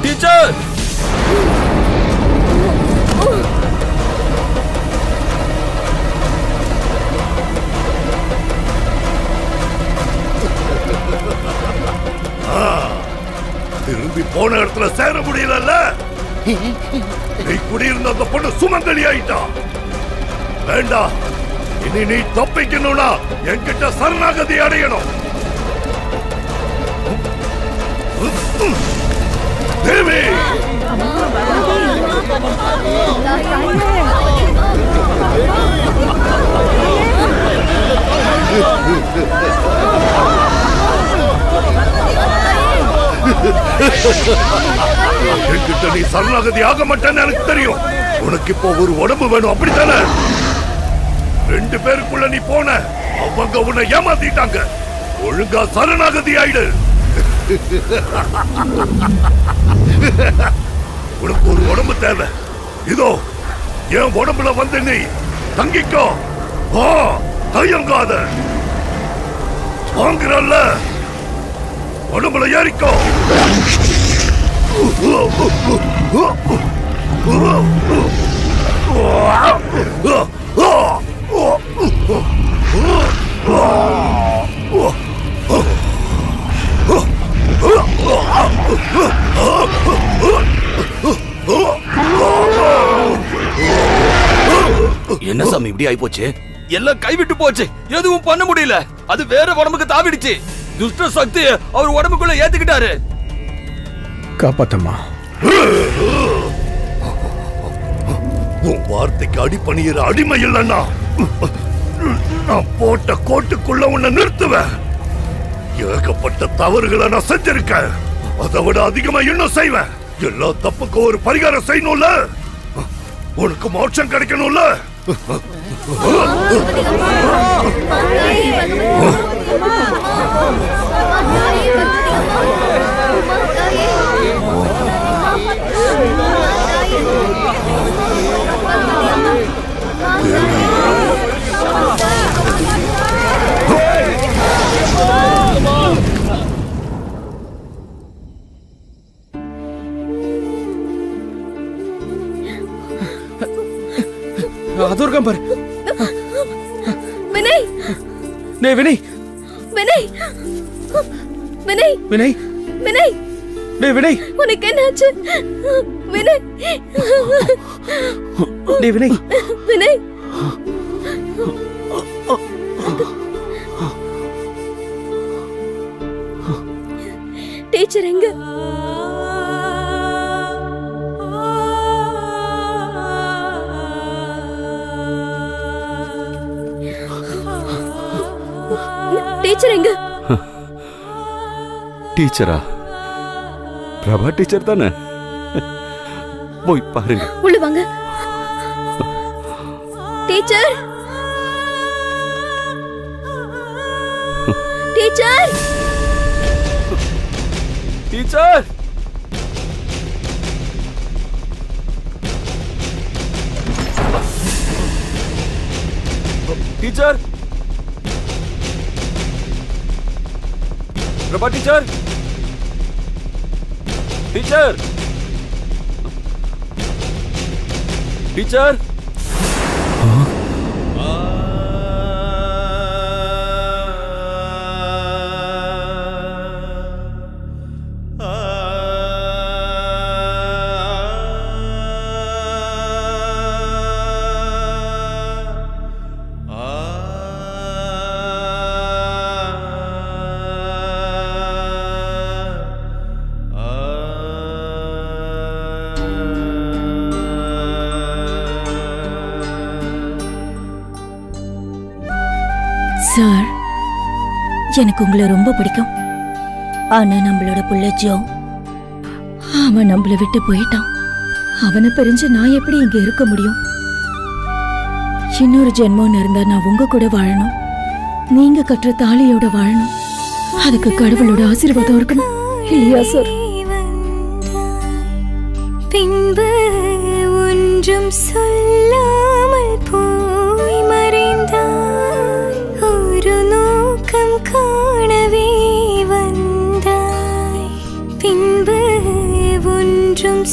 Teacher, திரும்பி போன இடத்துல சேர முடியல. நீ குடியிருந்த அந்த பொண்ணு சுமங்கலி ஆயிட்டா. வேண்டாம், இனி நீ தப்பிக்கணும்னா என்கிட்ட சரணாகதி அடையணும். தேவி, என்கிட்ட நீ சரணாகதி ஆக மாட்டேன்னு எனக்கு தெரியும். உனக்கு இப்போ ஒரு உடம்பு வேணும், அப்படித்தானே? 2 பேருக்குள்ள நீ போன, அவங்க உன்னை ஏமாத்திட்டாங்க. ஒழுங்கா சரணாகதி ஆயிடு. உனக்கு ஒரு உடம்பு தேவை. இதோ என் உடம்புல வந்து நீ தங்கிக்கோ. தயங்காத. வாங்குறல்ல, உடம்புல ஏறிக்கோ. என்ன சாமி இப்படி ஆயி போச்சு? எல்லாம் கைவிட்டு போச்சு, எதுவும் பண்ண முடியல. அது வேற உடம்புக்கு தாவிடுச்சு. துஷ்ட சக்தி அவர் உடம்புக்குள்ள ஏத்துக்கிட்டாரு. காப்பாத்தம்மா. உன் வார்த்தைக்கு அடிபணியிற அடிமை இல்லைன்னா நான் போட்ட கோட்டுக்குள்ள உன்னை நிறுத்துவேன். ஏகப்பட்ட தவறுகளை நான் செஞ்சிருக்கேன். அதை விட அதிகமா இன்னும் செய்வேன். எல்லா தப்புக்கும் ஒரு பரிகாரம் செய்யணும்ல. உனக்கு மோட்சம் கிடைக்கணும்ல. அது இருக்கான் பாரு. வினய், டேய் வினய், வினய், வினய், வினய், வினய், டேய் வினய், உனக்கு என்னாச்சு? வினய், டேய் வினய், வினய், டீச்சர் எங்க? டீச்சர் எங்க? டீச்சரா? பிரபா டீச்சர் தானே? போய் பாருங்க. உள்ள வாங்க. Teacher, teacher, teacher, teacher, Prabha teacher, teacher, teacher. Sir, எனக்கு உங்களை ரொம்ப பிடிக்கும். ஆனா நம்மளோட புள்ள ஜோ, அவன் நம்மள விட்டு போயிட்டான். அவனை பிரிஞ்சு நான் எப்படி இங்க இருக்க முடியும்? இன்னொரு ஜென்மம்னு இருந்தா நான் உங்க கூட வாழணும், நீங்க கட்டுற தாலியோட வாழணும். அதுக்கு கடவுளோட ஆசீர்வாதம் இருக்கணும் இல்லையா சார்? பின்பு ஒன்றும் சொல்லாமல் போய் மறைந்தாய். ஒரு நோக்கம் காணவே வந்தாய். பின்பு ஒன்றும்